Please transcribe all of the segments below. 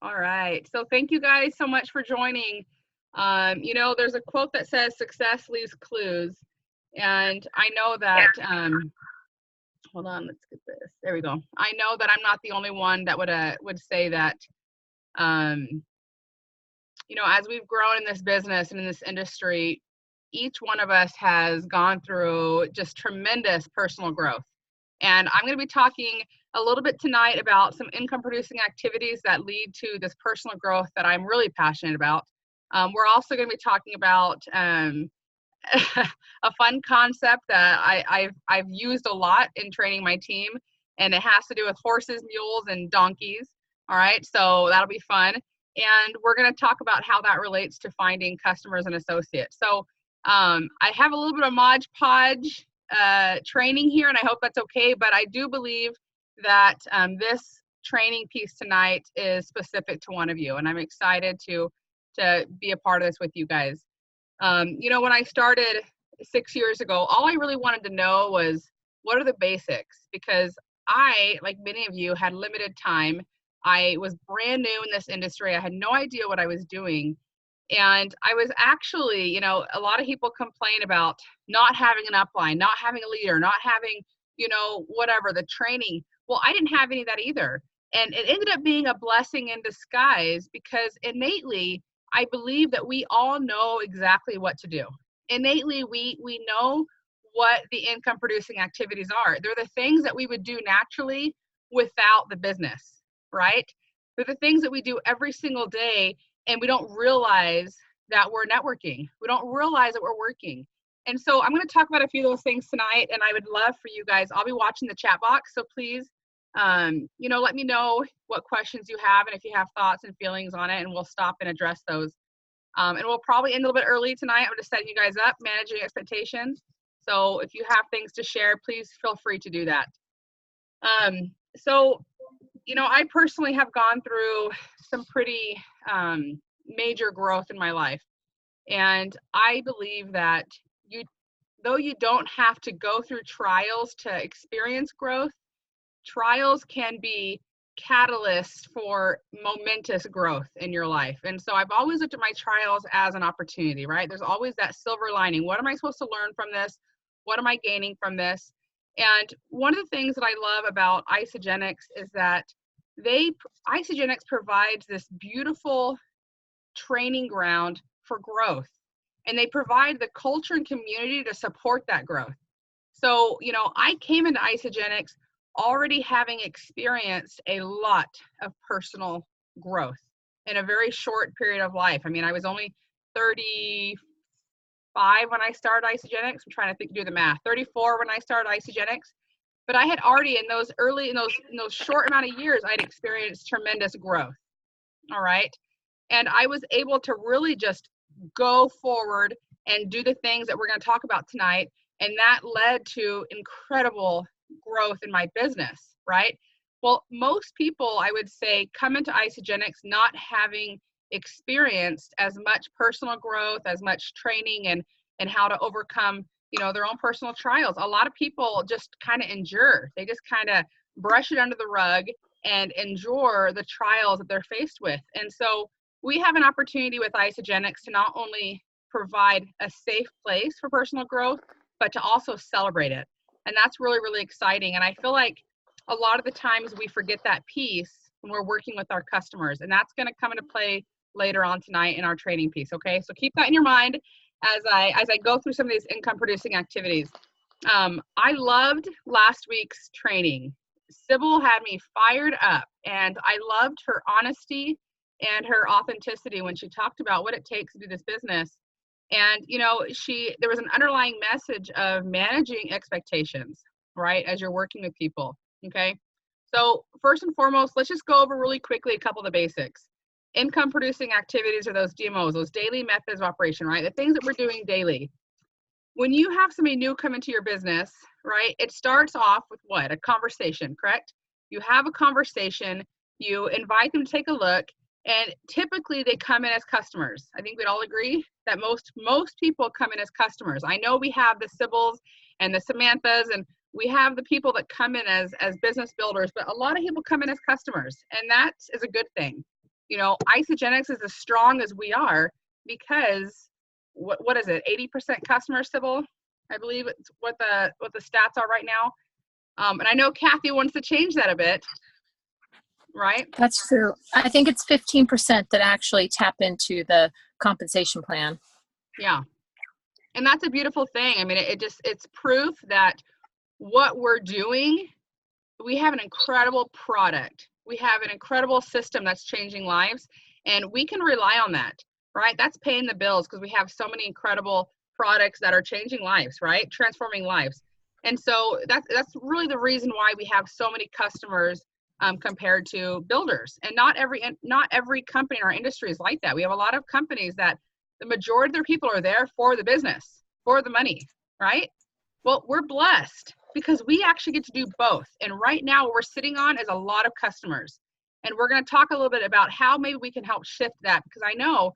All right. So thank you guys so much for joining. There's a quote that says success leaves clues. And I know that, hold on, let's get this. There we go. I know that I'm not the only one that would say that, um, as we've grown in this business and in this industry, each one of us has gone through just tremendous personal growth. And I'm going to be talking a little bit tonight about some income producing activities that lead to this personal growth that I'm really passionate about. We're also going to be talking about a fun concept that I've used a lot in training my team, and it has to do with horses, mules, and donkeys. All right, so that'll be fun. And we're going to talk about how that relates to finding customers and associates. So I have a little bit of Mod Podge training here, and I hope that's okay. But I do believe that this training piece tonight is specific to one of you, and I'm excited to be a part of this with you guys. When I started 6 years ago, all I really wanted to know was what are the basics? Because I, like many of you, had limited time. I was brand new in this industry. I had no idea what I was doing. And I was actually, a lot of people complain about not having an upline, not having a leader, not having, whatever, the training. Well, I didn't have any of that either. And it ended up being a blessing in disguise because innately, I believe that we all know exactly what to do. Innately, we know what the income producing activities are. They're the things that we would do naturally without the business, right? They're the things that we do every single day, and we don't realize that we're networking. We don't realize that we're working. And so I'm going to talk about a few of those things tonight, and I would love for you guys, I'll be watching the chat box, so please, let me know what questions you have and if you have thoughts and feelings on it, and we'll stop and address those. And we'll probably end a little bit early tonight. I'm just setting you guys up, managing expectations. So if you have things to share, please feel free to do that. I personally have gone through some pretty major growth in my life. And I believe that though you don't have to go through trials to experience growth, trials can be catalysts for momentous growth in your life. And so I've always looked at my trials as an opportunity, right? There's always that silver lining. What am I supposed to learn from this? What am I gaining from this? And one of the things that I love about Isagenix is that Isagenix provides this beautiful training ground for growth. And they provide the culture and community to support that growth. So, I came into Isagenix already having experienced a lot of personal growth in a very short period of life. I mean, I was only 35 when I started Isagenix. I'm trying to do the math. 34 when I started Isagenix. But I had already in those short amount of years, I'd experienced tremendous growth. All right. And I was able to really just go forward and do the things that we're going to talk about tonight. And that led to incredible growth in my business, right? Well, most people, I would say, come into Isagenix not having experienced as much personal growth, as much training and how to overcome, their own personal trials. A lot of people just kind of endure. They just kind of brush it under the rug and endure the trials that they're faced with. And so we have an opportunity with Isagenix to not only provide a safe place for personal growth, but to also celebrate it. And that's really, really exciting. And I feel like a lot of the times we forget that piece when we're working with our customers. And that's going to come into play later on tonight in our training piece. Okay, so keep that in your mind as I go through some of these income producing activities. I loved last week's training. Sybil had me fired up, and I loved her honesty and her authenticity when she talked about what it takes to do this business. And, there was an underlying message of managing expectations, right, as you're working with people, okay? So first and foremost, let's just go over really quickly a couple of the basics. Income producing activities are those DMOs, those daily methods of operation, right? The things that we're doing daily. When you have somebody new come into your business, right, it starts off with what? A conversation, correct? You have a conversation, you invite them to take a look, and typically they come in as customers. I think we'd all agree that most people come in as customers. I know we have the Sybil's and the Samanthas, and we have the people that come in as business builders, but a lot of people come in as customers, and that is a good thing. You know, Isagenix is as strong as we are because what is it? 80% customer, Sybil? I believe it's what the stats are right now. And I know Kathy wants to change that a bit, right? That's true. I think it's 15% that actually tap into the compensation plan. Yeah. And that's a beautiful thing. I mean, it's proof that what we're doing, we have an incredible product. We have an incredible system that's changing lives, and we can rely on that, right? That's paying the bills because we have so many incredible products that are changing lives, right? Transforming lives. And so that's really the reason why we have so many customers compared to builders. And not every company in our industry is like that. We have a lot of companies that the majority of their people are there for the business, for the money, right? Well, we're blessed because we actually get to do both. And right now what we're sitting on is a lot of customers. And we're going to talk a little bit about how maybe we can help shift that, because I know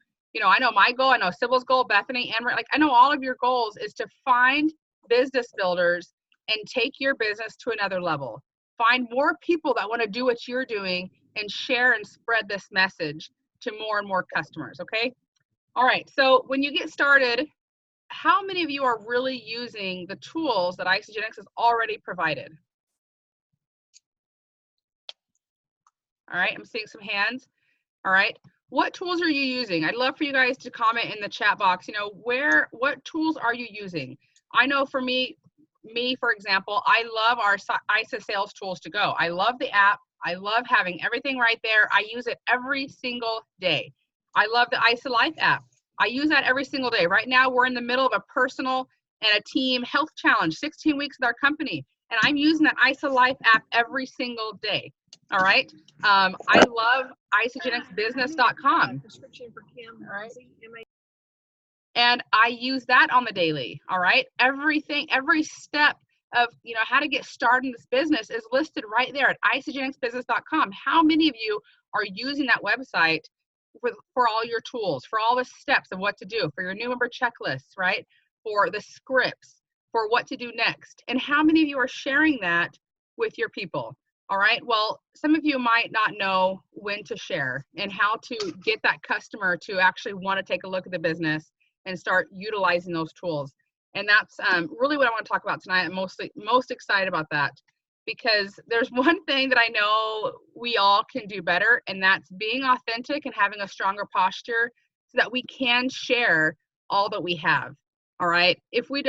my goal, I know Sybil's goal, Bethany, and like I know all of your goals is to find business builders and take your business to another level. Find more people that want to do what you're doing and share and spread this message to more and more customers, okay? All right, so when you get started, how many of you are really using the tools that Isagenix has already provided? All right, I'm seeing some hands. All right, what tools are you using? I'd love for you guys to comment in the chat box, you know, what tools are you using? I know for me, for example, I love our ISA sales tools to go. I love the app. I love having everything right there. I use it every single day. I love the ISA Life app. I use that every single day. Right now, we're in the middle of a personal and a team health challenge, 16 weeks with our company. And I'm using that ISA Life app every single day. All right. I love isagenixbusiness.com. All right. And I use that on the daily. All right. Every step of, you know, how to get started in this business is listed right there at isagenixbusiness.com. How many of you are using that website for all your tools, for all the steps of what to do, for your new member checklists, right? For the scripts, for what to do next. And how many of you are sharing that with your people? All right, well, some of you might not know when to share and how to get that customer to actually want to take a look at the business and start utilizing those tools. And that's really what I want to talk about tonight. I'm most excited about that, because there's one thing that I know we all can do better, and that's being authentic and having a stronger posture so that we can share all that we have. All right. If we're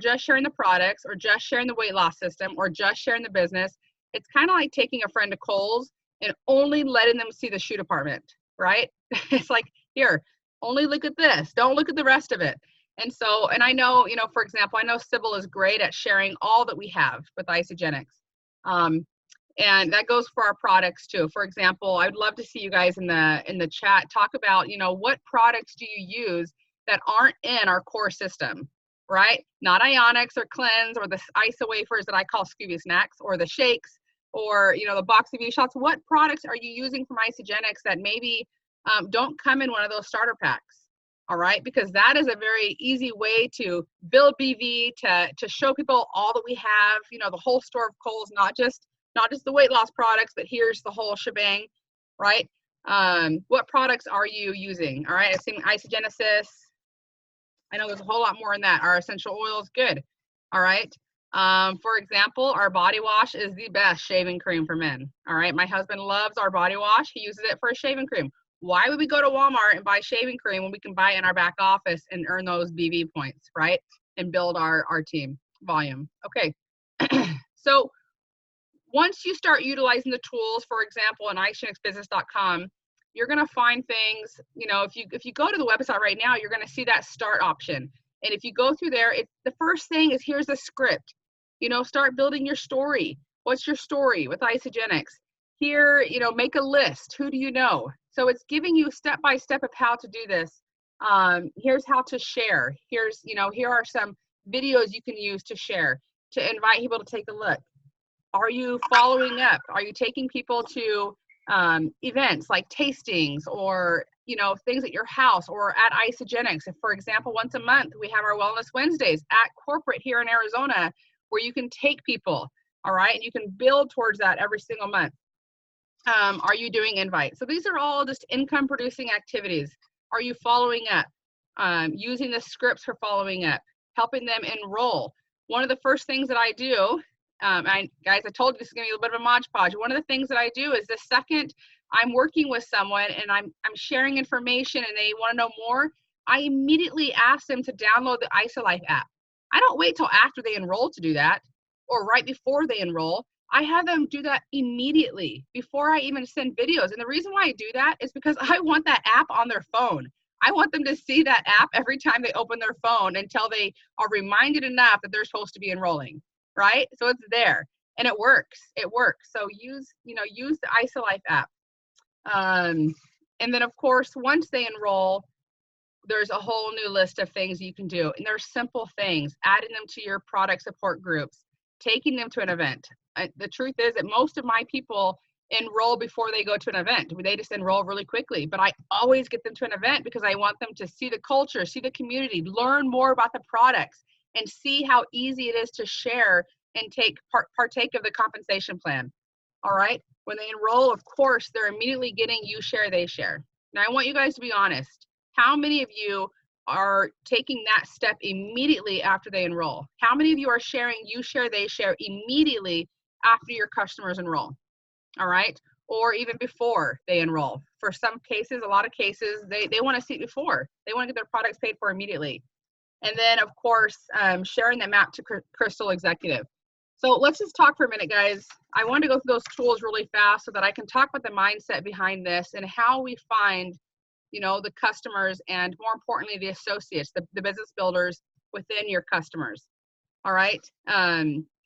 just sharing the products or just sharing the weight loss system or just sharing the business, it's kind of like taking a friend to Kohl's and only letting them see the shoe department, right? It's like, here, only look at this. Don't look at the rest of it. And so, and I know, you know, for example, I know Sybil is great at sharing all that we have with Isagenix. And that goes for our products too. For example, I would love to see you guys in the chat talk about, you know, what products do you use that aren't in our core system, right? Not Ionics or Cleanse or the ISA wafers that I call Scooby Snacks or the shakes or, you know, the box of shots. What products are you using from Isagenix that maybe don't come in one of those starter packs? All right, because that is a very easy way to build BV, to show people all that we have, you know, the whole store of Kohl's, not just the weight loss products, but here's the whole shebang, right? What products are you using? All right, I've seen Isagenesis. I know there's a whole lot more in that. Our essential oils, good. All right. For example, our body wash is the best shaving cream for men. All right, my husband loves our body wash. He uses it for a shaving cream. Why would we go to Walmart and buy shaving cream when we can buy it in our back office and earn those BV points, right? And build our team volume. Okay. So once you start utilizing the tools, for example, in isagenixbusiness.com, you're going to find things, you know, if you go to the website right now, you're going to see that start option. And if you go through there, the first thing is, here's a script. You know, start building your story. What's your story with Isagenix? Here, you know, make a list. Who do you know? So it's giving you step by step of how to do this. Here's how to share. Here's, you know, here are some videos you can use to share, to invite people to take a look. Are you following up? Are you taking people to events like tastings or, you know, things at your house or at Isagenix? If, for example, once a month, we have our Wellness Wednesdays at corporate here in Arizona, where you can take people, all right? And you can build towards that every single month. Are you doing invites? So these are all just income producing activities. Are you following up? Using the scripts for following up, helping them enroll. One of the first things that I do, guys, I told you this is gonna be a little bit of a Mod Podge. One of the things that I do is the second I'm working with someone and I'm sharing information and they wanna know more, I immediately ask them to download the IsoLife app. I don't wait till after they enroll to do that or right before they enroll. I have them do that immediately before I even send videos. And the reason why I do that is because I want that app on their phone. I want them to see that app every time they open their phone until they are reminded enough that they're supposed to be enrolling, right? So it's there and it works. It works. So use the IsoLife app. And then of course, once they enroll, there's a whole new list of things you can do. And there's simple things, adding them to your product support groups, taking them to an event. The truth is that most of my people enroll before they go to an event. They just enroll really quickly, but I always get them to an event because I want them to see the culture, see the community, learn more about the products, and see how easy it is to share and partake of the compensation plan. All right. When they enroll, of course, they're immediately getting you share, they share. Now I want you guys to be honest. How many of you are taking that step immediately after they enroll? How many of you are sharing you share, they share immediately after your customers enroll? All right, or even before they enroll. For some cases, a lot of cases, they want to see it before. They want to get their products paid for immediately. And then, of course, sharing that map to Crystal Executive. So let's just talk for a minute, guys. I want to go through those tools really fast so that I can talk about the mindset behind this and how we find, the customers and more importantly, the associates, the business builders within your customers. All right.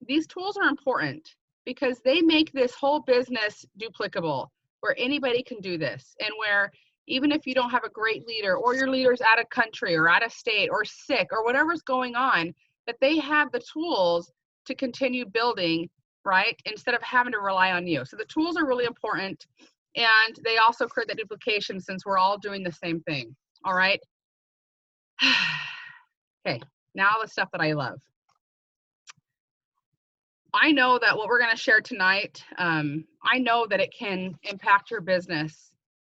These tools are important because they make this whole business duplicable, where anybody can do this, and where even if you don't have a great leader or your leader's out of country or out of state or sick or whatever's going on, that they have the tools to continue building, right, instead of having to rely on you. So the tools are really important, and they also create that duplication since we're all doing the same thing. All right. Okay, now the stuff that I love. I know that what we're going to share tonight, I know that it can impact your business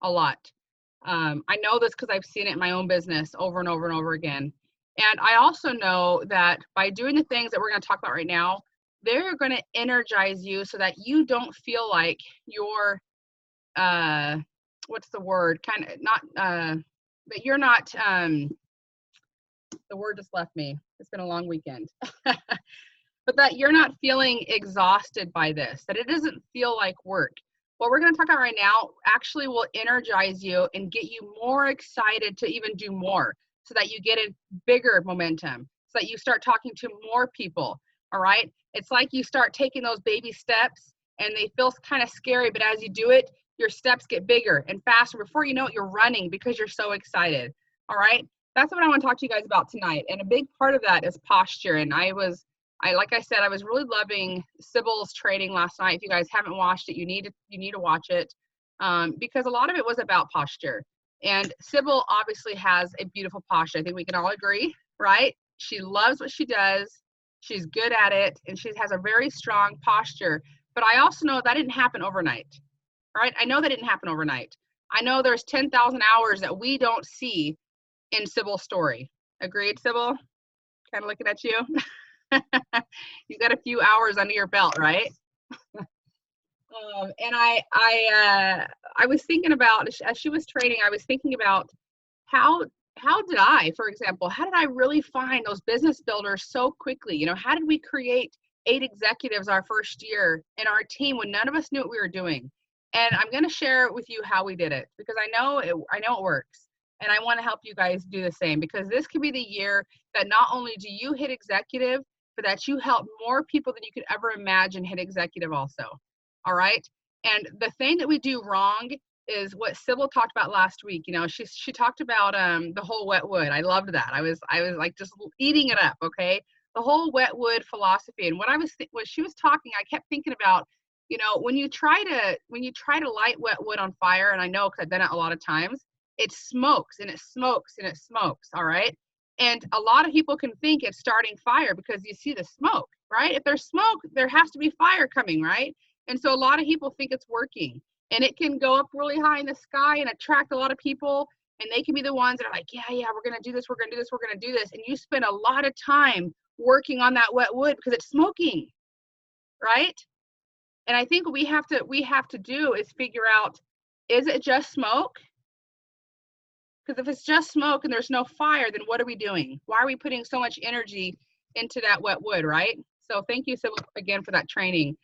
a lot. I know this because I've seen it in my own business over and over and over again. And I also know that by doing the things that we're going to talk about right now, they're going to energize you so that you don't feel like you're, what's the word? Kind of not, that you're not, the word just left me. It's been a long weekend. But that you're not feeling exhausted by this, that it doesn't feel like work. What we're going to talk about right now actually will energize you and get you more excited to even do more, so that you get a bigger momentum, so that you start talking to more people. All right. It's like you start taking those baby steps and they feel kind of scary, but as you do it, your steps get bigger and faster. Before you know it, you're running because you're so excited. All right. That's what I want to talk to you guys about tonight. And a big part of that is posture. And like I said, I was really loving Sybil's training last night. If you guys haven't watched it, you need to watch it, because a lot of it was about posture. And Sybil obviously has a beautiful posture. I think we can all agree, right? She loves what she does. She's good at it, and she has a very strong posture. But I also know that didn't happen overnight, right? I know that didn't happen overnight. I know there's 10,000 hours that we don't see in Sybil's story. Agreed, Sybil? Kind of looking at you. You got a few hours under your belt, right? And I was thinking about, as she was training, I was thinking about how did I, for example, how did I really find those business builders so quickly? How did we create 8 executives our first year in our team when none of us knew what we were doing? And I'm going to share with you how we did it, because I know it works. And I want to help you guys do the same, because this could be the year that not only do you hit executive, but that you help more people than you could ever imagine hit executive also. All right. And the thing that we do wrong is what Sybil talked about last week. She talked about the whole wet wood. I loved that. I was like just eating it up. Okay. The whole wet wood philosophy. And when she was talking, I kept thinking about, when you try to light wet wood on fire, and I know because I've done it a lot of times, it smokes and it smokes and it smokes. All right. And a lot of people can think it's starting fire because you see the smoke, right? If there's smoke, there has to be fire coming, right? And so a lot of people think it's working. and it can go up really high in the sky and attract a lot of people, and they can be the ones that are like, yeah, we're going to do this, we're going to do this, we're going to do this. And you spend a lot of time working on that wet wood because it's smoking, right? And I think what we have to do is figure out, is it just smoke? Because if it's just smoke and there's no fire, then what are we doing? Why are we putting so much energy into that wet wood, right? So thank you, Sybil, again for that training.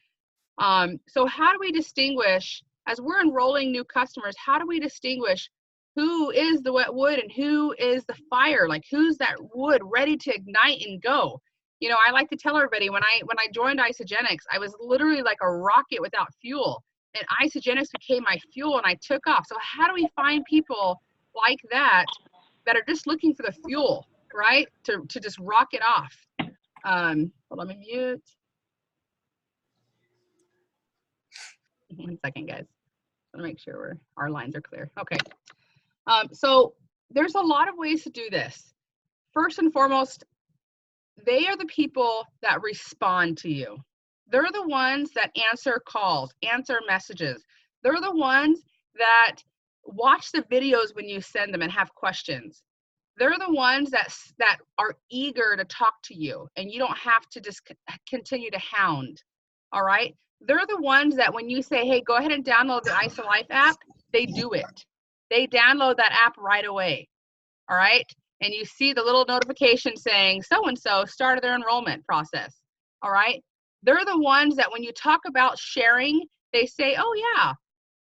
So how do we distinguish, as we're enrolling new customers, how do we distinguish who is the wet wood and who is the fire? Like, who's that wood ready to ignite and go? You know, I like to tell everybody, when I joined Isogenics, I was literally like a rocket without fuel, and Isogenics became my fuel and I took off. So how do we find people like that are just looking for the fuel, right? To just rocket off. Hold on, let me mute. 1 second, guys. Let me make sure our lines are clear. Okay. So there's a lot of ways to do this. First and foremost, they are the people that respond to you. They're the ones that answer calls, answer messages. They're the ones that watch the videos when you send them and have questions. They're the ones that are eager to talk to you, and you don't have to just continue to hound. All right. They're the ones that when you say, hey, go ahead and download the IsoLife app, they do it. They download that app right away. All right. And you see the little notification saying so-and-so started their enrollment process. All right. They're the ones that when you talk about sharing, they say, oh yeah,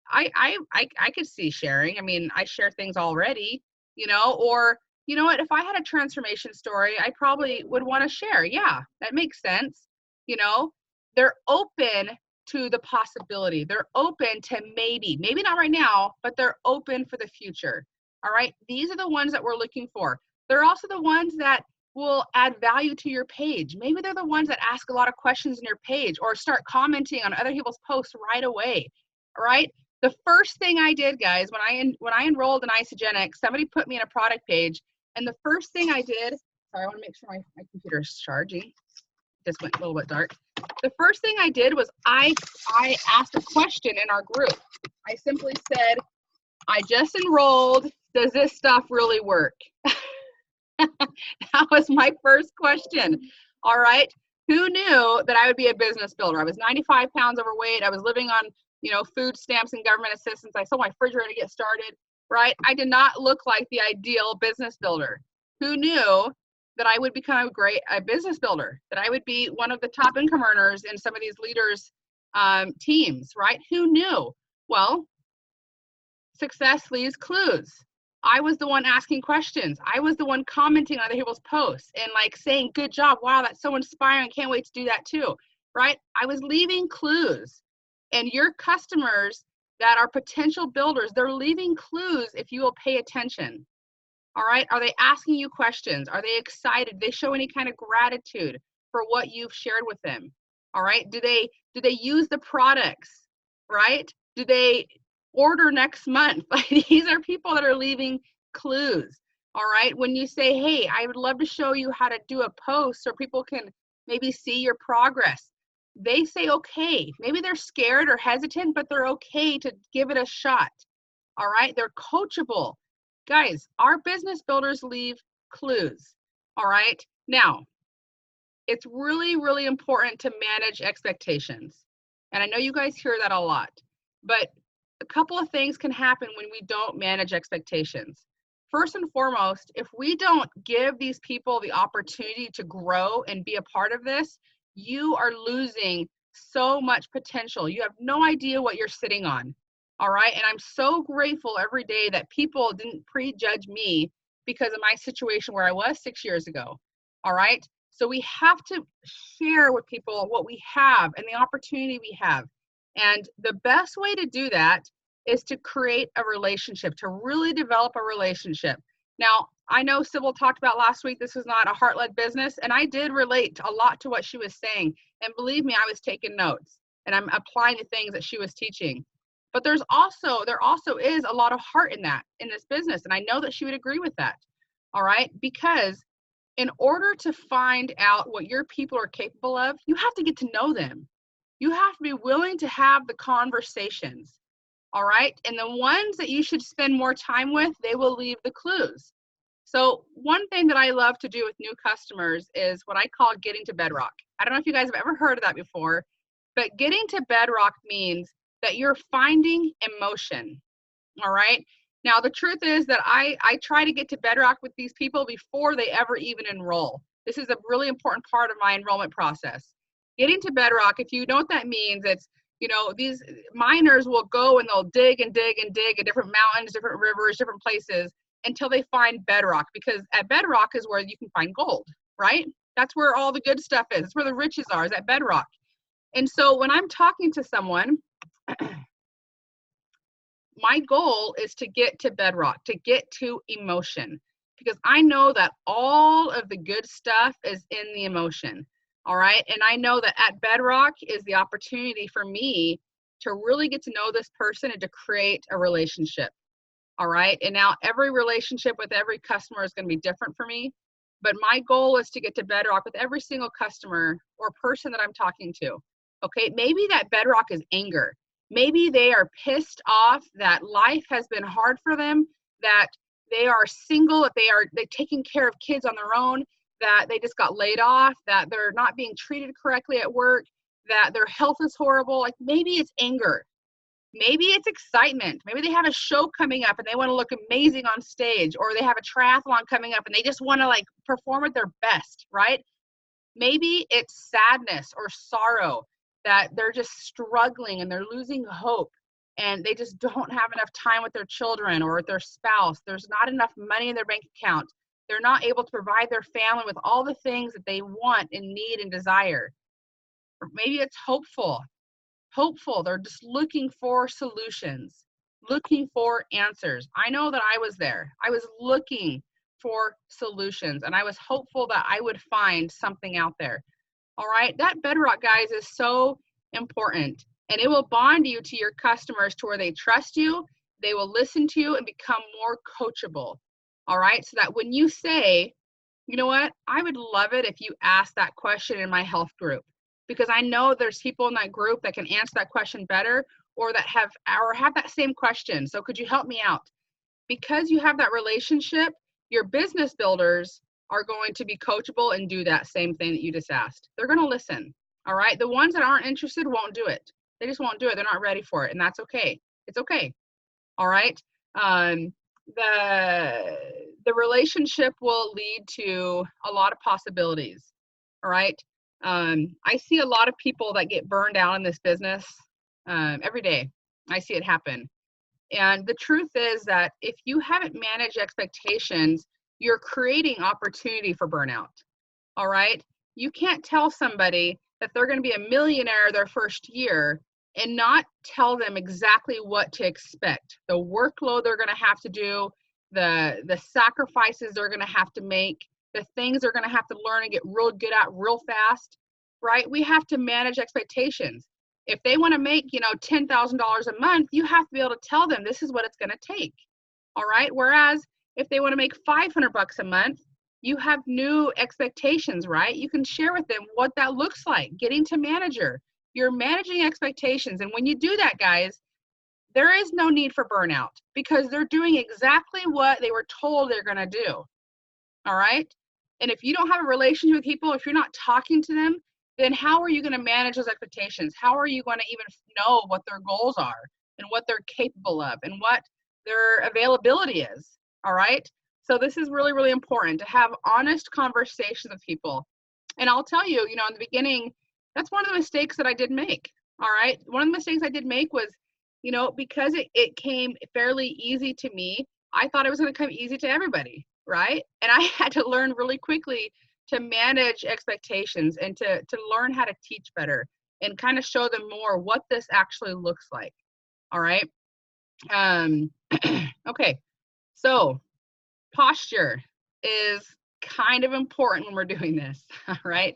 I could see sharing. I mean, I share things already, you know, or you know what, if I had a transformation story, I probably would want to share. Yeah, that makes sense. You know, they're open to the possibility. They're open to maybe not right now, but they're open for the future. All right. These are the ones that we're looking for. They're also the ones that will add value to your page. Maybe they're the ones that ask a lot of questions in your page or start commenting on other people's posts right away. All right. The first thing I did, guys, when I enrolled in Isogenics, somebody put me in a product page, and the first thing I did, sorry, I want to make sure my computer is charging. Just went a little bit dark. The first thing I did was I asked a question in our group. I simply said, I just enrolled. Does this stuff really work? That was my first question. All right. Who knew that I would be a business builder? I was 95 pounds overweight. I was living on, you know, food stamps and government assistance. I sold my refrigerator to get started, right? I did not look like the ideal business builder. Who knew that I would become a business builder, that I would be one of the top income earners in some of these leaders' teams, right? Who knew? Well, success leaves clues. I was the one asking questions. I was the one commenting on other people's posts and like saying, good job. Wow, that's so inspiring. Can't wait to do that too, right? I was leaving clues. And your customers that are potential builders, they're leaving clues if you will pay attention. All right. Are they asking you questions? Are they excited? Do they show any kind of gratitude for what you've shared with them? All right. Do they use the products? Right? Do they order next month? These are people that are leaving clues. All right. When you say, hey, I would love to show you how to do a post so people can maybe see your progress. They say, okay, maybe they're scared or hesitant, but they're okay to give it a shot. All right. They're coachable. Guys, our business builders leave clues. All right. Now, it's really, really important to manage expectations. And I know you guys hear that a lot, but a couple of things can happen when we don't manage expectations. First and foremost, if we don't give these people the opportunity to grow and be a part of this, you are losing so much potential. You have no idea what you're sitting on. All right. And I'm so grateful every day that people didn't prejudge me because of my situation where I was 6 years ago. All right. So we have to share with people what we have and the opportunity we have. And the best way to do that is to create a relationship, to really develop a relationship. Now, I know Sybil talked about last week, this is not a heart-led business, and I did relate a lot to what she was saying. And believe me, I was taking notes and I'm applying the things that she was teaching. But there also is a lot of heart in this business. And I know that she would agree with that. All right. Because in order to find out what your people are capable of, you have to get to know them. You have to be willing to have the conversations. All right. And the ones that you should spend more time with, they will leave the clues. So one thing that I love to do with new customers is what I call getting to bedrock. I don't know if you guys have ever heard of that before, but getting to bedrock means that you're finding emotion. All right. Now, the truth is that I try to get to bedrock with these people before they ever even enroll. This is a really important part of my enrollment process. Getting to bedrock, if you know what that means, it's, these miners will go and they'll dig and dig and dig at different mountains, different rivers, different places until they find bedrock, because at bedrock is where you can find gold, right? That's where all the good stuff is. That's where the riches are, is at bedrock. And so when I'm talking to someone, my goal is to get to bedrock, to get to emotion, because I know that all of the good stuff is in the emotion. All right. And I know that at bedrock is the opportunity for me to really get to know this person and to create a relationship. All right. And now every relationship with every customer is going to be different for me. But my goal is to get to bedrock with every single customer or person that I'm talking to. Okay. Maybe that bedrock is anger. Maybe they are pissed off that life has been hard for them, that they are single, that they're taking care of kids on their own, that they just got laid off, that they're not being treated correctly at work, that their health is horrible. Like maybe it's anger. Maybe it's excitement. Maybe they have a show coming up and they want to look amazing on stage, or they have a triathlon coming up and they just want to like perform at their best, right? Maybe it's sadness or sorrow, that they're just struggling and they're losing hope and they just don't have enough time with their children or with their spouse. There's not enough money in their bank account. They're not able to provide their family with all the things that they want and need and desire. Or maybe it's hopeful. They're just looking for solutions, looking for answers. I know that I was there. I was looking for solutions and I was hopeful that I would find something out there. All right, that bedrock, guys, is so important, and it will bond you to your customers to where they trust you, they will listen to you and become more coachable. All right, so that when you say, you know what, I would love it if you asked that question in my health group, because I know there's people in that group that can answer that question better, or that have that same question. So could you help me out? Because you have that relationship, your business builders are going to be coachable and do that same thing that you just asked. They're going to listen. All right. The ones that aren't interested won't do it. They just won't do it. They're not ready for it. And that's okay. It's okay. All right. The relationship will lead to a lot of possibilities. All right. I see a lot of people that get burned out in this business every day. I see it happen. And the truth is that if you haven't managed expectations, you're creating opportunity for burnout. All right. You can't tell somebody that they're going to be a millionaire their first year and not tell them exactly what to expect. The workload they're going to have to do, the sacrifices they're going to have to make, the things they're going to have to learn and get real good at real fast, right? We have to manage expectations. If they want to make, $10,000 a month, you have to be able to tell them this is what it's going to take. All right. Whereas if they want to make $500 a month, you have new expectations, right? You can share with them what that looks like. Getting to manager, you're managing expectations. And when you do that, guys, there is no need for burnout because they're doing exactly what they were told they're going to do. All right. And if you don't have a relationship with people, if you're not talking to them, then how are you going to manage those expectations? How are you going to even know what their goals are and what they're capable of and what their availability is? All right. So this is really, really important to have honest conversations with people. And I'll tell you, in the beginning, that's one of the mistakes that I did make. All right. One of the mistakes I did make was, because it came fairly easy to me, I thought it was going to come easy to everybody. Right. And I had to learn really quickly to manage expectations and to learn how to teach better and kind of show them more what this actually looks like. All right. Okay. So posture is kind of important when we're doing this. All right.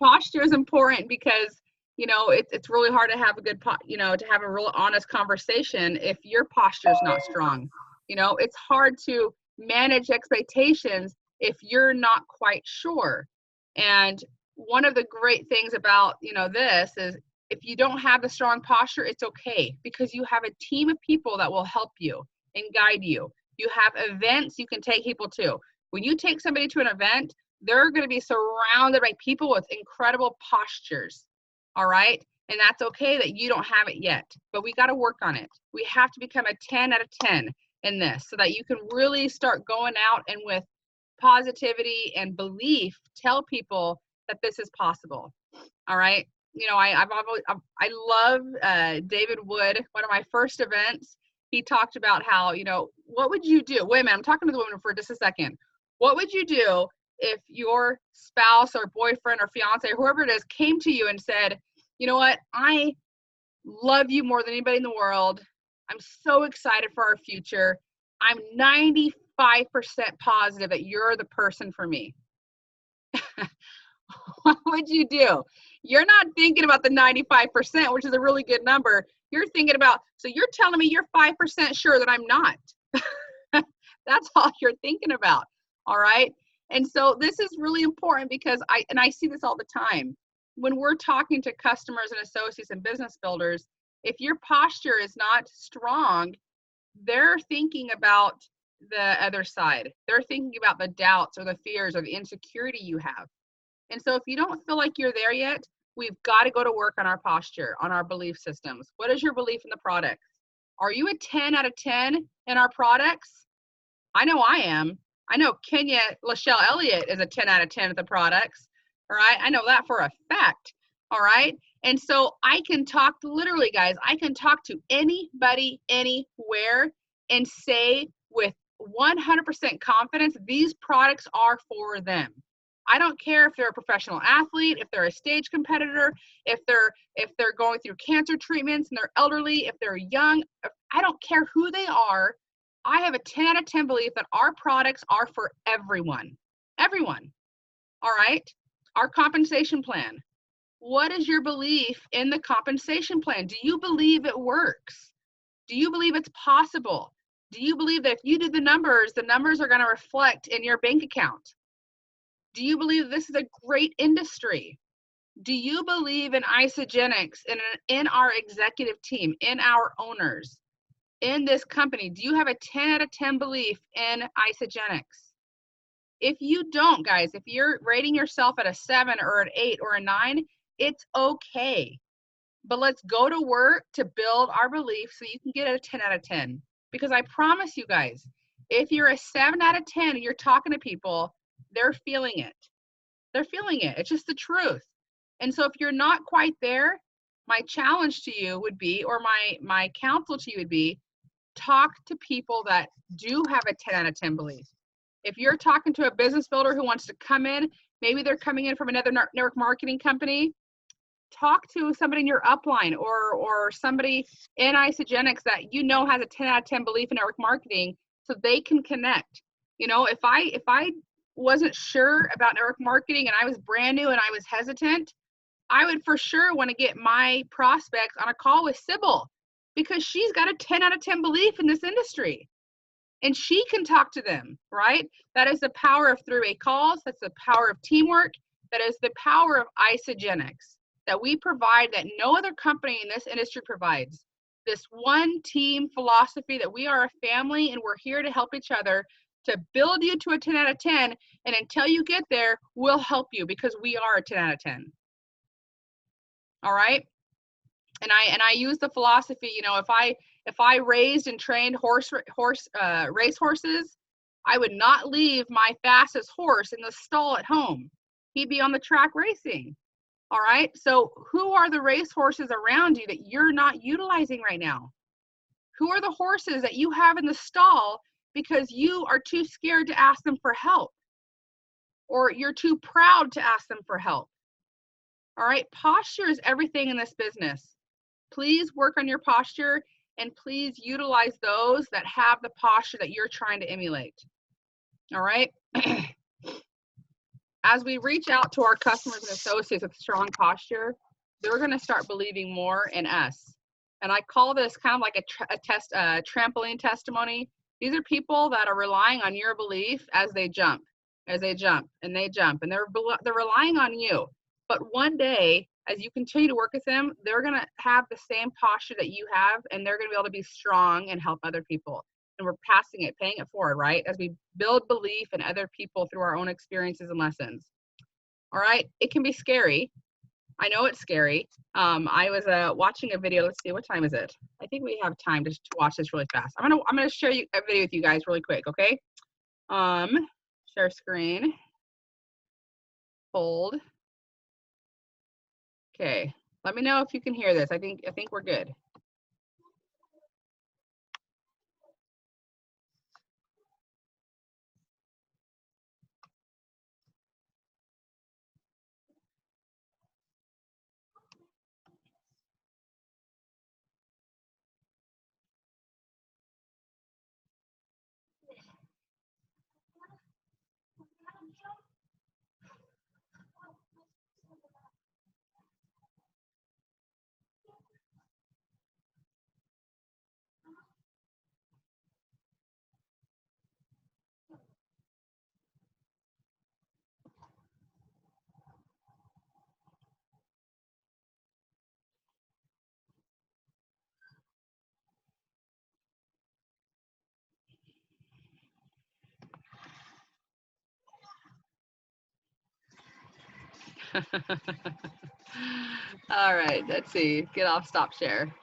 Posture is important because, it's really hard to have a good, to have a real honest conversation if your posture is not strong. It's hard to manage expectations if you're not quite sure. And one of the great things about, this is If you don't have the strong posture, it's okay, because you have a team of people that will help you and guide you. You have events you can take people to. When you take somebody to an event, they're going to be surrounded by people with incredible postures. All right. And that's okay that you don't have it yet, but we got to work on it. We have to become a 10 out of 10 in this so that you can really start going out and with positivity and belief, tell people that this is possible. All right. You know, I love David Wood. One of my first events, he talked about how, you know, what would you do? Wait a minute, I'm talking to the woman for just a second. What would you do if your spouse or boyfriend or fiance, or whoever it is, came to you and said, you know what, I love you more than anybody in the world. I'm so excited for our future. I'm 95% positive that you're the person for me. What would you do? You're not thinking about the 95%, which is a really good number. You're thinking about, so you're telling me you're 5% sure that I'm not. That's all you're thinking about. All right. And so this is really important because I see this all the time. When we're talking to customers and associates and business builders, if your posture is not strong, they're thinking about the other side. They're thinking about the doubts or the fears or the insecurity you have. And so if you don't feel like you're there yet, we've got to go to work on our posture, on our belief systems. What is your belief in the products? Are you a 10 out of 10 in our products? I know I am. I know Kenya Lachelle Elliott is a 10 out of 10 at the products. All right. I know that for a fact. All right. And so I can talk, literally, guys, I can talk to anybody, anywhere, and say with 100% confidence, these products are for them. I don't care if they're a professional athlete, if they're a stage competitor, if they're going through cancer treatments and they're elderly, if they're young, I don't care who they are. I have a 10 out of 10 belief that our products are for everyone. Everyone. All right. Our compensation plan. What is your belief in the compensation plan? Do you believe it works? Do you believe it's possible? Do you believe that if you do the numbers are going to reflect in your bank account? Do you believe this is a great industry? Do you believe in Isogenics, in our executive team, in our owners, in this company? Do you have a 10 out of 10 belief in Isogenics? If you don't, guys, if you're rating yourself at a 7 or an 8 or a 9, it's okay. But let's go to work to build our belief so you can get a 10 out of 10. Because I promise you guys, if you're a 7 out of 10 and you're talking to people, they're feeling it. They're feeling it. It's just the truth. And so if you're not quite there, my challenge to you would be, or my counsel to you would be, talk to people that do have a 10 out of 10 belief. If you're talking to a business builder who wants to come in, maybe they're coming in from another network marketing company, talk to somebody in your upline or somebody in Isogenics that you know has a 10 out of 10 belief in network marketing so they can connect. You know, if I wasn't sure about network marketing and I was brand new and I was hesitant, I would for sure want to get my prospects on a call with Sybil because she's got a 10 out of 10 belief in this industry and she can talk to them, right? That is the power of three-way calls. That's the power of teamwork. That is the power of Isogenics that we provide that no other company in this industry provides. This one team philosophy that we are a family and we're here to help each other to build you to a 10 out of 10. And until you get there, we'll help you because we are a 10 out of 10. All right. And I use the philosophy, you know, if I raised and trained race horses, I would not leave my fastest horse in the stall at home. He'd be on the track racing. All right. So who are the race horses around you that you're not utilizing right now? Who are the horses that you have in the stall because you are too scared to ask them for help? Or you're too proud to ask them for help? All right. Posture is everything in this business. Please work on your posture and please utilize those that have the posture that you're trying to emulate. All right. As we reach out to our customers and associates with strong posture, they're going to start believing more in us. And I call this kind of like a trampoline testimony. These are people that are relying on your belief as they jump, and they jump, and they're relying on you. But one day as you continue to work with them, they're going to have the same posture that you have, and they're going to be able to be strong and help other people. And we're passing it, paying it forward, right? As we build belief in other people through our own experiences and lessons. All right. It can be scary. I know it's scary. I was watching a video. Let's see, what time is it? I think we have time to watch this really fast. I'm gonna share a video with you guys really quick, okay? Share screen. Hold. Okay. Let me know if you can hear this. I think we're good. All right, let's see. Get off stop share.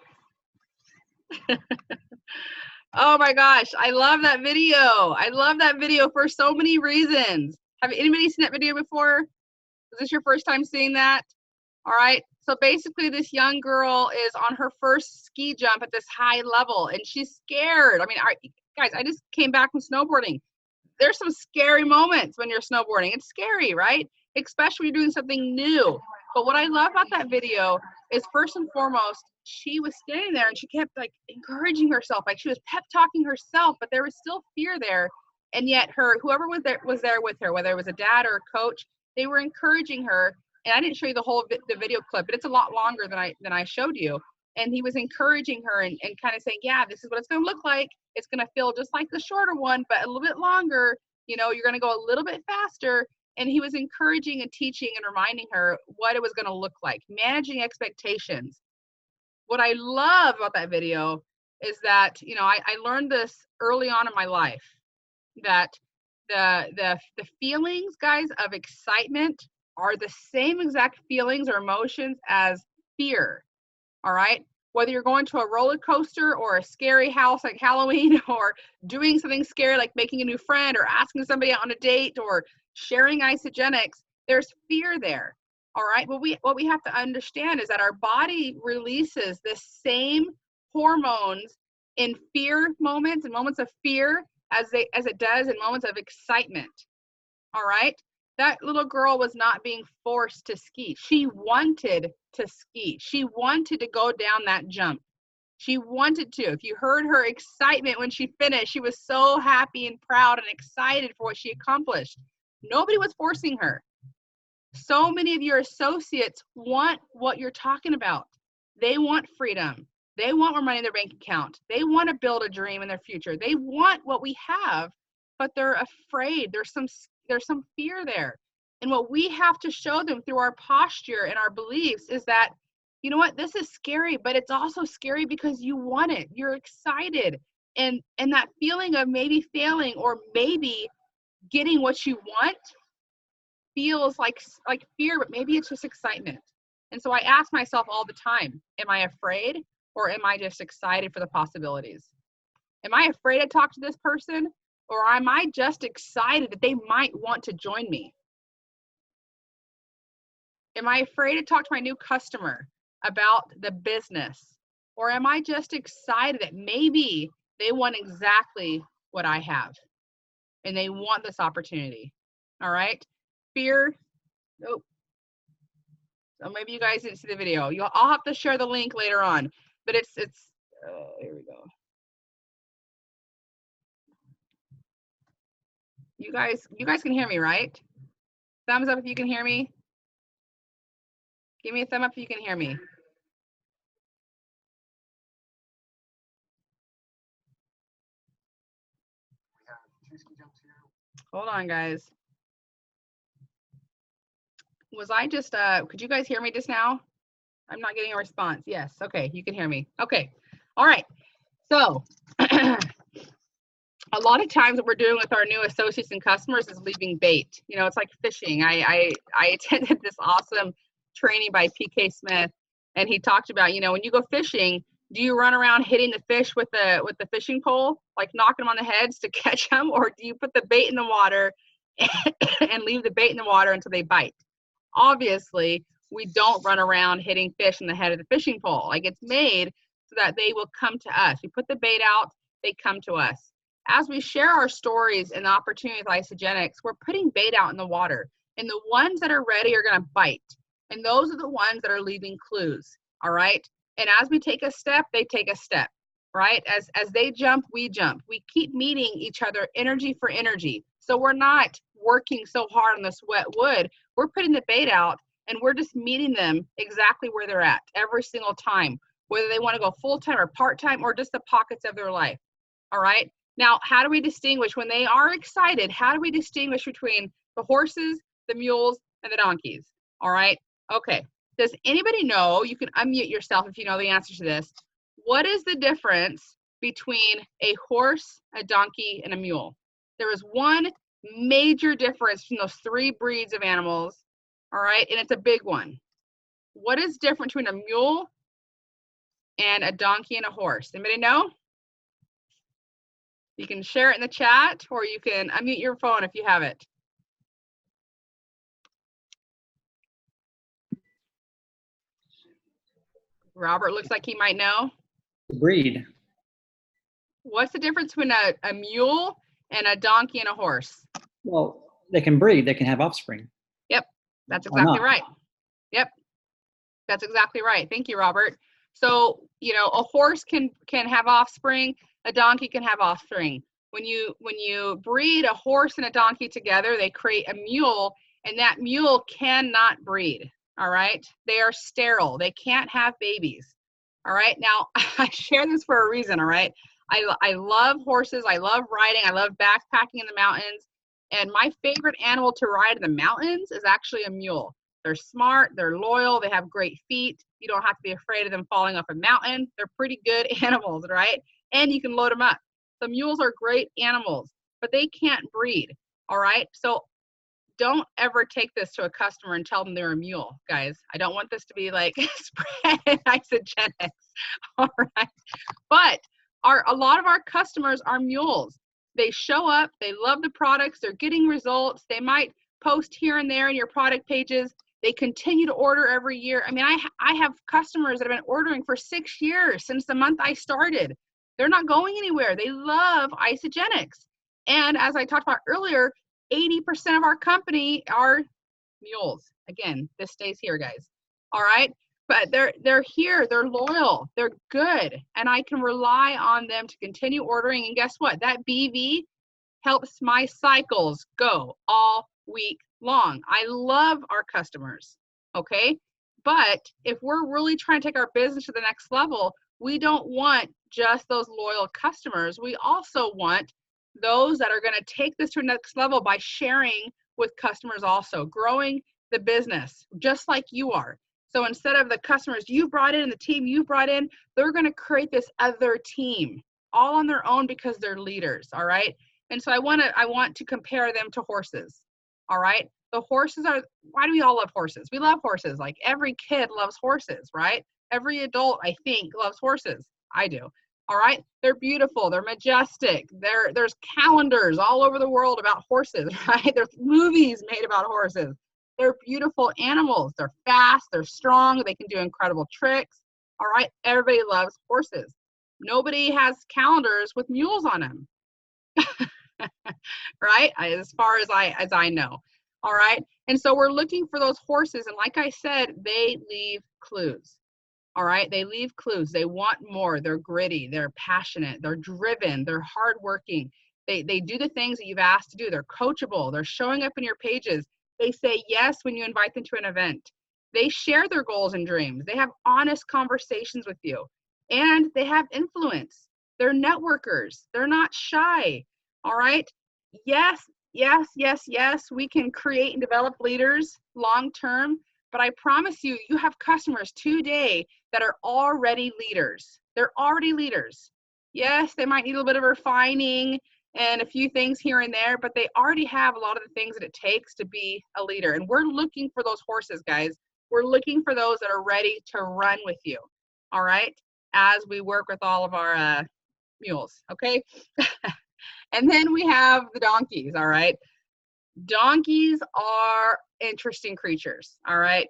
Oh my gosh, I love that video. I love that video for so many reasons. Have anybody seen that video before? Is this your first time seeing that? All right. So basically this young girl is on her first ski jump at this high level and she's scared. I mean, guys, I just came back from snowboarding. There's some scary moments when you're snowboarding. It's scary, right? Especially when you're doing something new. But what I love about that video is, first and foremost, she was standing there and she kept like encouraging herself, like she was pep talking herself, but there was still fear there. And yet whoever was there with her, whether it was a dad or a coach, they were encouraging her. And I didn't show you the whole the video clip, but it's a lot longer than I showed you. And he was encouraging her and kind of saying, yeah, this is what it's going to look like. It's going to feel just like the shorter one, but a little bit longer. You know, you're going to go a little bit faster. And he was encouraging and teaching and reminding her what it was going to look like, managing expectations. What I love about that video is that, you know, I learned this early on in my life, that the feelings, guys, of excitement are the same exact feelings or emotions as fear. All right. Whether you're going to a roller coaster or a scary house like Halloween, or doing something scary like making a new friend or asking somebody out on a date or sharing isogenics, there's fear there. All right. Well, what we have to understand is that our body releases the same hormones in fear moments and moments of fear as it does in moments of excitement. All right. That little girl was not being forced to ski. She wanted to ski. She wanted to go down that jump. She wanted to. If you heard her excitement when she finished, she was so happy and proud and excited for what she accomplished. Nobody was forcing her. So many of your associates want what you're talking about. They want freedom. They want more money in their bank account. They want to build a dream in their future. They want what we have, but they're afraid. There's some fear there. And what we have to show them through our posture and our beliefs is that, you know what, this is scary, but it's also scary because you want it. You're excited. And that feeling of maybe failing or maybe getting what you want feels like fear, but maybe it's just excitement. And so I ask myself all the time, am I afraid or am I just excited for the possibilities? Am I afraid to talk to this person, or am I just excited that they might want to join me? Am I afraid to talk to my new customer about the business, or am I just excited that maybe they want exactly what I have and they want this opportunity? All right. Fear. Oh, so maybe you guys didn't see the video. I'll have to share the link later on, but it's here we go. You guys can hear me, right? Thumbs up if you can hear me. Give me a thumb up if you can hear me. Hold on, guys. Was I just could you guys hear me just now? I'm not getting a response. Yes. Okay. You can hear me. Okay. All right. So a lot of times what we're doing with our new associates and customers is leaving bait. You know, it's like fishing. I attended this awesome training by PK Smith, and he talked about, you know, when you go fishing, do you run around hitting the fish with the fishing pole, like knocking them on the heads to catch them, or do you put the bait in the water and leave the bait in the water until they bite? Obviously, we don't run around hitting fish in the head of the fishing pole. Like, it's made so that they will come to us. We put the bait out, they come to us. As we share our stories and opportunities with Isogenics, we're putting bait out in the water. And the ones that are ready are going to bite. And those are the ones that are leaving clues. All right. And as we take a step, they take a step. Right. As they jump, we jump. We keep meeting each other energy for energy. So we're not working so hard on this wet wood. We're putting the bait out and we're just meeting them exactly where they're at every single time, whether they want to go full-time or part-time or just the pockets of their life. All right. Now, how do we distinguish when they are excited? How do we distinguish between the horses, the mules, and the donkeys? All right. Okay. Does anybody know? You can unmute yourself if you know the answer to this. What is the difference between a horse, a donkey, and a mule? There is one major difference between those three breeds of animals. All right. And it's a big one. What is different between a mule and a donkey and a horse? Anybody know? You can share it in the chat, or you can unmute your phone if you have it. Robert looks like he might know. Breed. What's the difference between a mule and a donkey and a horse? Well, they can breed. They can have offspring. Yep, that's exactly right. Yep, that's exactly right. Thank you, Robert. So, you know, a horse can have offspring. A donkey can have offspring. When you breed a horse and a donkey together, they create a mule, and that mule cannot breed. All right, they are sterile. They can't have babies. All right. Now, I share this for a reason. All right. I love horses. I love riding. I love backpacking in the mountains. And my favorite animal to ride in the mountains is actually a mule. They're smart. They're loyal. They have great feet. You don't have to be afraid of them falling off a mountain. They're pretty good animals, right? And you can load them up. The mules are great animals, but they can't breed. All right. So don't ever take this to a customer and tell them they're a mule, guys. I don't want this to be like spread isogenics. All right. But a lot of our customers are mules. They show up, they love the products, they're getting results. They might post here and there in your product pages. They continue to order every year. I mean, I have customers that have been ordering for 6 years since the month I started. They're not going anywhere. They love Isogenics. And as I talked about earlier, 80% of our company are mules. Again, this stays here, guys. All right. But they're here, they're loyal, they're good, and I can rely on them to continue ordering. And guess what? That BV helps my cycles go all week long. I love our customers, okay? But if we're really trying to take our business to the next level, we don't want just those loyal customers. We also want those that are going to take this to the next level by sharing with customers also, growing the business just like you are. So instead of the customers you brought in and the team you brought in, they're going to create this other team all on their own because they're leaders. All right. And so I want to compare them to horses. All right. The horses are, why do we all love horses? We love horses. Like every kid loves horses, right? Every adult, I think, loves horses. I do. All right. They're beautiful. They're majestic. There's calendars all over the world about horses, right? There's movies made about horses. They're beautiful animals. They're fast. They're strong. They can do incredible tricks. All right. Everybody loves horses. Nobody has calendars with mules on them. Right? As far as I know. All right. And so we're looking for those horses. And like I said, they leave clues. All right. They leave clues. They want more. They're gritty. They're passionate. They're driven. They're hardworking. They do the things that you've asked to do. They're coachable. They're showing up in your pages. They say yes when you invite them to an event. They share their goals and dreams. They have honest conversations with you. And they have influence. They're networkers. They're not shy. All right. Yes, yes, yes, yes. We can create and develop leaders long term. But I promise you, you have customers today that are already leaders. They're already leaders. Yes, they might need a little bit of refining and a few things here and there, but they already have a lot of the things that it takes to be a leader. And we're looking for those horses, guys. We're looking for those that are ready to run with you, all right, as we work with all of our mules, okay? And then we have the donkeys, all right? Donkeys are interesting creatures, all right?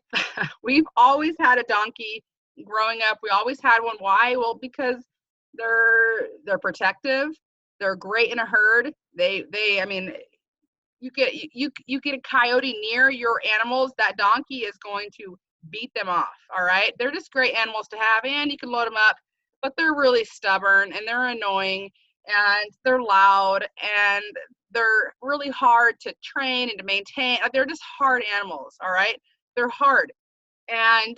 We've always had a donkey growing up. We always had one. Why? Well, because they're protective. They're great in a herd. I mean, you get a coyote near your animals, that donkey is going to beat them off, all right? They're just great animals to have, and you can load them up, but they're really stubborn and they're annoying and they're loud and they're really hard to train and to maintain. They're just hard animals, all right? They're hard, and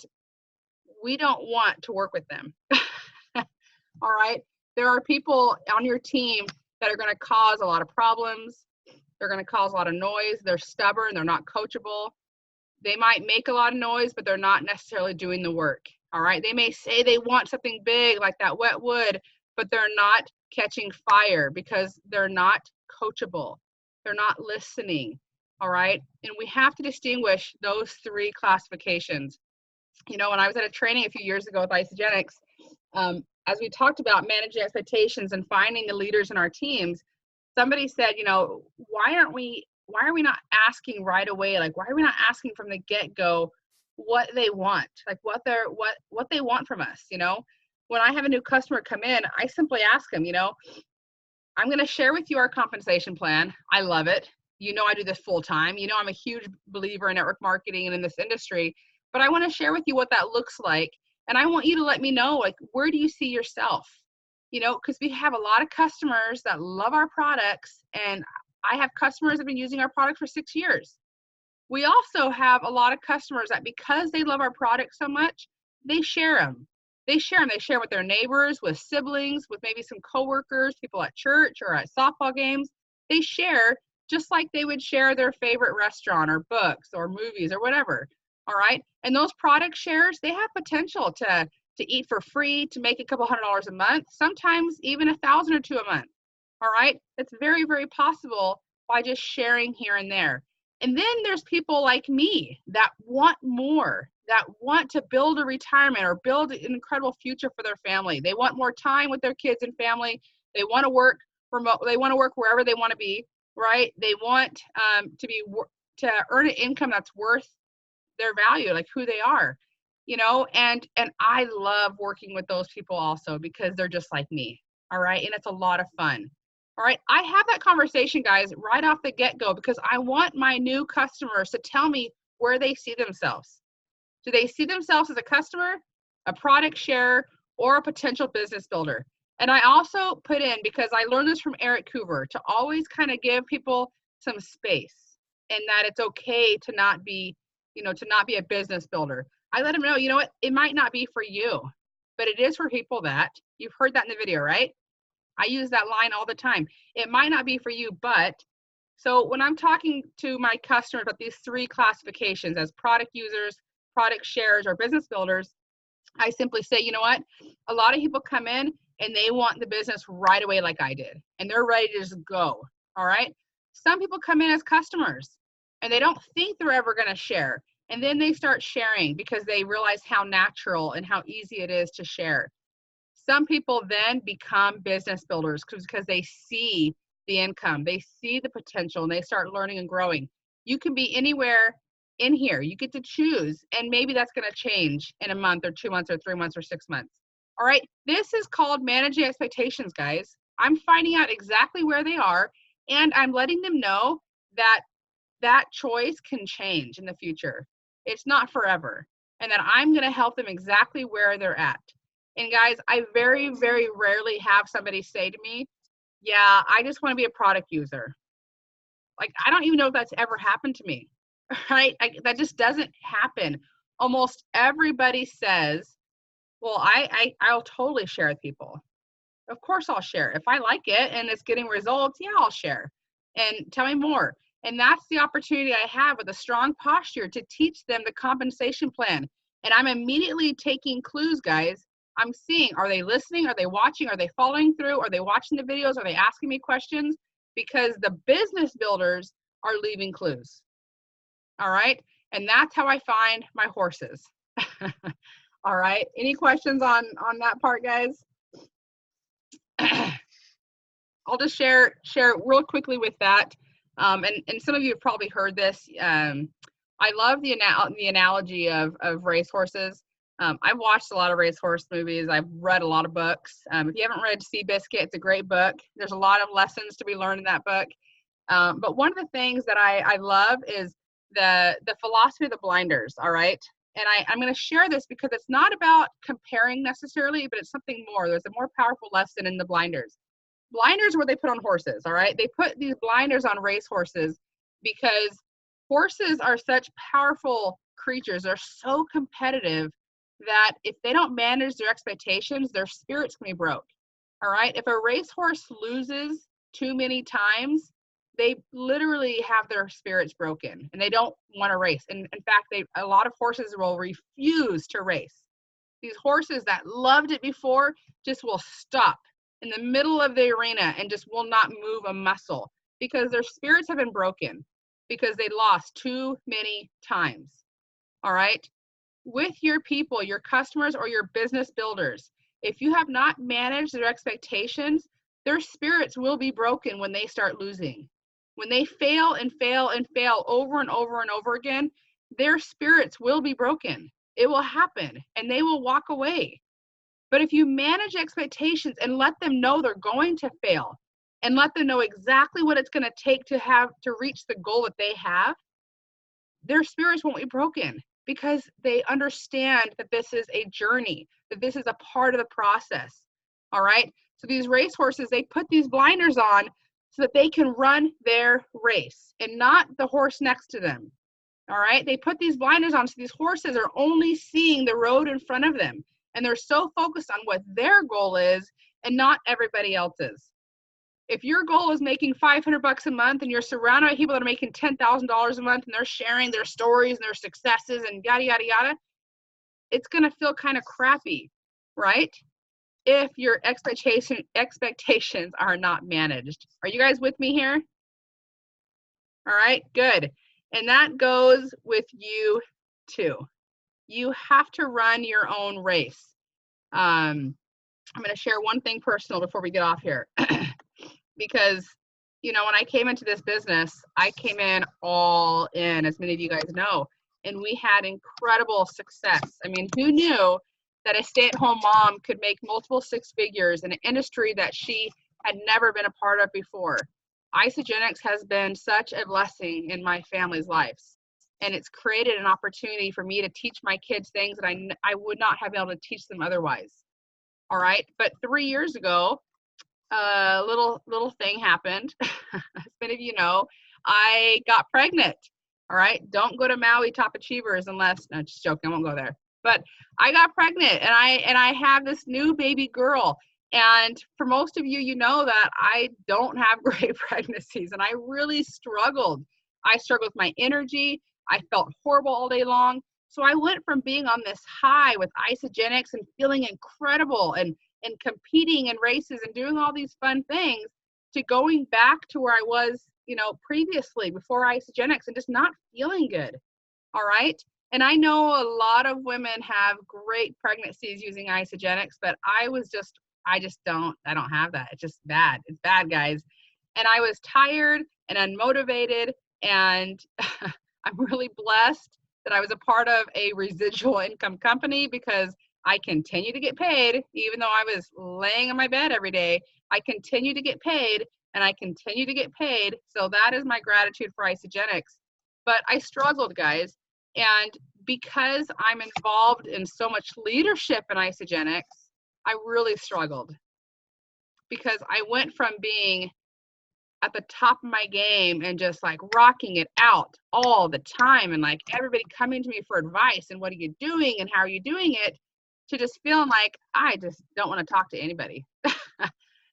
we don't want to work with them. All right? There are people on your team that are going to cause a lot of problems. They're going to cause a lot of noise. They're stubborn. They're not coachable. They might make a lot of noise, but they're not necessarily doing the work. All right? They may say they want something big like that wet wood, but they're not catching fire because they're not coachable. They're not listening. All right? And we have to distinguish those three classifications. You know, when I was at a training a few years ago with Isogenics, as we talked about managing expectations and finding the leaders in our teams, somebody said, you know, why are we not asking right away? Like, why are we not asking from the get-go what they want? Like what they want from us, you know? When I have a new customer come in, I simply ask them, you know, I'm going to share with you our compensation plan. I love it. You know, I do this full time. You know, I'm a huge believer in network marketing and in this industry, but I want to share with you what that looks like. And I want you to let me know, like, where do you see yourself? You know, because we have a lot of customers that love our products, and I have customers that have been using our product for 6 years. We also have a lot of customers that because they love our product so much, they share them. They share them. They share with their neighbors, with siblings, with maybe some coworkers, people at church or at softball games. They share just like they would share their favorite restaurant or books or movies or whatever. All right. And those product shares, they have potential to eat for free, to make a couple $100 a month, sometimes even $1,000 or $2,000 a month. All right. It's very, very possible by just sharing here and there. And then there's people like me that want more, that want to build a retirement or build an incredible future for their family. They want more time with their kids and family. They want to work remote. They want to work wherever they want to be, right? They want to earn an income that's worth their value, like who they are, you know, and I love working with those people also because they're just like me. All right. And it's a lot of fun. All right. I have that conversation, guys, right off the get-go because I want my new customers to tell me where they see themselves. Do they see themselves as a customer, a product sharer, or a potential business builder? And I also put in, because I learned this from Eric Coover, to always kind of give people some space and that it's okay to not be, you know, to not be a business builder. I let them know, you know what, it might not be for you, but it is for people that, you've heard that in the video, right? I use that line all the time. It might not be for you, but, so when I'm talking to my customers about these three classifications as product users, product sharers, or business builders, I simply say, you know what, a lot of people come in and they want the business right away like I did, and they're ready to just go, all right? Some people come in as customers and they don't think they're ever gonna share, and then they start sharing because they realize how natural and how easy it is to share. Some people then become business builders because they see the income, they see the potential, and they start learning and growing. You can be anywhere in here. You get to choose, and maybe that's going to change in a month or 2 months or 3 months or 6 months. All right, this is called managing expectations, guys. I'm finding out exactly where they are, and I'm letting them know that that choice can change in the future. It's not forever, and that I'm going to help them exactly where they're at. And guys, I very, very rarely have somebody say to me, yeah, I just want to be a product user. Like, I don't even know if that's ever happened to me, right? That just doesn't happen. Almost everybody says, well, I'll totally share with people. Of course I'll share. If I like it and it's getting results, yeah, I'll share. And tell me more. And that's the opportunity I have with a strong posture to teach them the compensation plan. And I'm immediately taking clues, guys. I'm seeing, are they listening? Are they watching? Are they following through? Are they watching the videos? Are they asking me questions? Because the business builders are leaving clues. All right. And that's how I find my horses. All right. Any questions on that part, guys? I'll just share real quickly with that. And some of you have probably heard this. I love the analogy of racehorses. I've watched a lot of racehorse movies. I've read a lot of books. If you haven't read Seabiscuit, it's a great book. There's a lot of lessons to be learned in that book. But one of the things that I love is the philosophy of the blinders, all right? And I'm going to share this because it's not about comparing necessarily, but it's something more. There's a more powerful lesson in the blinders. Blinders where they put on horses, all right? They put these blinders on race horses because horses are such powerful creatures. They're so competitive that if they don't manage their expectations, their spirit's going to be broke, all right? If a racehorse loses too many times, they literally have their spirits broken and they don't want to race. And in fact, a lot of horses will refuse to race. These horses that loved it before just will stop in the middle of the arena and just will not move a muscle because their spirits have been broken because they lost too many times. All right. With your people, your customers, or your business builders, if you have not managed their expectations, their spirits will be broken when they start losing. When they fail and fail and fail over and over and over again, their spirits will be broken. It will happen and they will walk away. But if you manage expectations and let them know they're going to fail and let them know exactly what it's going to take to reach the goal that they have, their spirits won't be broken because they understand that this is a journey, that this is a part of the process. All right. So these racehorses, they put these blinders on so that they can run their race and not the horse next to them. All right. They put these blinders on so these horses are only seeing the road in front of them. And they're so focused on what their goal is and not everybody else's. If your goal is making $500 a month and you're surrounded by people that are making $10,000 a month and they're sharing their stories and their successes and yada, yada, yada, it's going to feel kind of crappy, right? If your expectations are not managed. Are you guys with me here? All right, good. And that goes with you too. You have to run your own race. I'm going to share one thing personal before we get off here. Because, you know, when I came into this business, I came in all in, as many of you guys know, and we had incredible success. I mean, who knew that a stay-at-home mom could make multiple six figures in an industry that she had never been a part of before? Isogenics has been such a blessing in my family's lives. And it's created an opportunity for me to teach my kids things that I would not have been able to teach them otherwise. All right. But 3 years ago, a little thing happened. As many of you know, I got pregnant. All right. Don't go to Maui Top Achievers unless, no, just joking, I won't go there. But I got pregnant and I have this new baby girl. And for most of you, you know that I don't have great pregnancies and I really struggled. I struggled with my energy. I felt horrible all day long. So I went from being on this high with Isogenics and feeling incredible and competing in races and doing all these fun things to going back to where I was, you know, previously before Isogenics and just not feeling good. All right. And I know a lot of women have great pregnancies using Isogenics, but I don't have that. It's just bad. It's bad, guys. And I was tired and unmotivated, and I'm really blessed that I was a part of a residual income company because I continue to get paid, even though I was laying in my bed every day. I continue to get paid and I continue to get paid. So that is my gratitude for Isogenics. But I struggled, guys. And because I'm involved in so much leadership in Isogenics, I really struggled because I went from being at the top of my game and just like rocking it out all the time and like everybody coming to me for advice and what are you doing and how are you doing it, to just feeling like I just don't want to talk to anybody.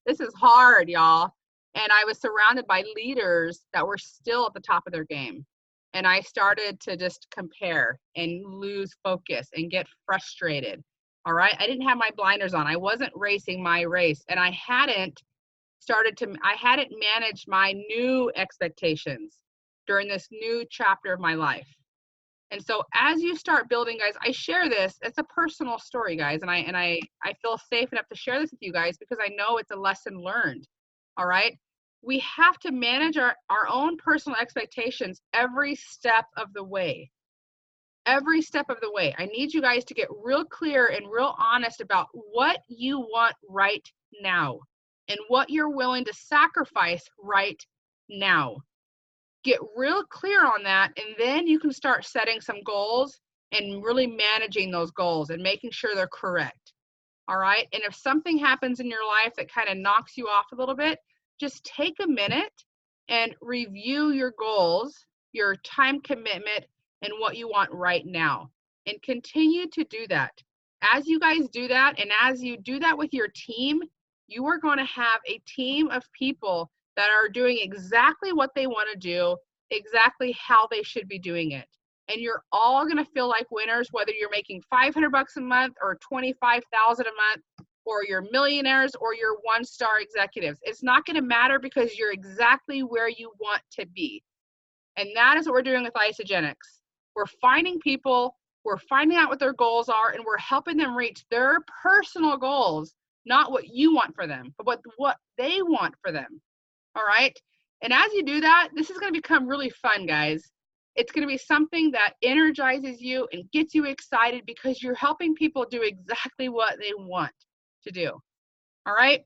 This is hard, y'all. And I was surrounded by leaders that were still at the top of their game. And I started to just compare and lose focus and get frustrated. All right. I didn't have my blinders on. I wasn't racing my race, and I hadn't managed my new expectations during this new chapter of my life. And so as you start building, guys, I share this, it's a personal story, guys. And I feel safe enough to share this with you guys because I know it's a lesson learned. All right. We have to manage our own personal expectations every step of the way. Every step of the way. I need you guys to get real clear and real honest about what you want right now and what you're willing to sacrifice right now. Get real clear on that, and then you can start setting some goals and really managing those goals and making sure they're correct. All right. And if something happens in your life that kind of knocks you off a little bit, just take a minute and review your goals, your time commitment, and what you want right now. And continue to do that. As you guys do that, and as you do that with your team, you are going to have a team of people that are doing exactly what they want to do, exactly how they should be doing it. And you're all going to feel like winners, whether you're making $500 a month or $25,000 a month, or you're millionaires or you're one-star executives. It's not going to matter because you're exactly where you want to be. And that is what we're doing with Isogenics. We're finding people, we're finding out what their goals are, and we're helping them reach their personal goals, not what you want for them, but what they want for them. All right. And as you do that, this is going to become really fun, guys. It's going to be something that energizes you and gets you excited because you're helping people do exactly what they want to do. All right.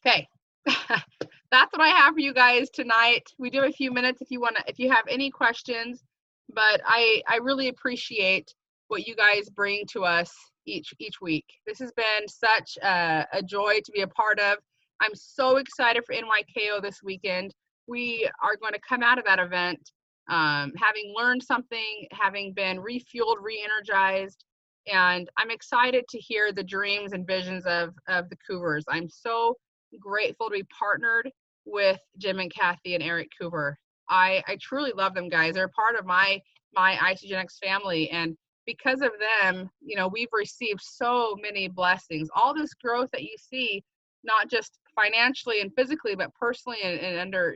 Okay. That's what I have for you guys tonight. We do have a few minutes if you have any questions, but I really appreciate what you guys bring to us each week. This has been such a joy to be a part of. I'm so excited for NYKO this weekend. We are going to come out of that event having learned something, having been refueled, re-energized, and I'm excited to hear the dreams and visions of the Cougars. I'm so grateful to be partnered with Jim and Kathy and Eric Coover. I truly love them, guys. They're part of my Isogenics family, and because of them, we've received so many blessings. All this growth that you see, not just financially and physically, but personally and under,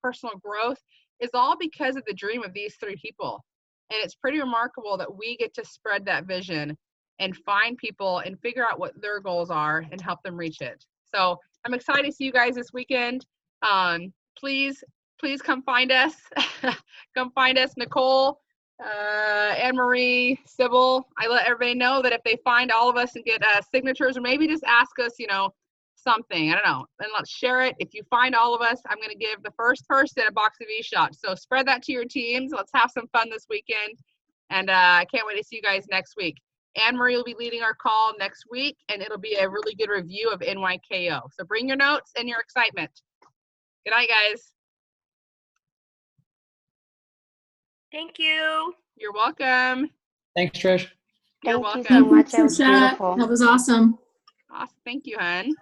personal growth, is all because of the dream of these three people. And it's pretty remarkable that we get to spread that vision and find people and figure out what their goals are and help them reach it. So I'm excited to see you guys this weekend. Please come find us. Come find us, Nicole, Anne-Marie, Sybil. I let everybody know that if they find all of us and get signatures, or maybe just ask us, something, I don't know, and let's share it. If you find all of us, I'm going to give the first person a box of e-shots. So spread that to your teams. Let's have some fun this weekend. And I can't wait to see you guys next week. Anne-Marie will be leading our call next week, and it'll be a really good review of NYKO. So bring your notes and your excitement. Good night, guys. Thank you. You're welcome. Thanks, Trish. You're Thank welcome. you so much. That was Trisha, beautiful. that was awesome. Awesome. Thank you, hon.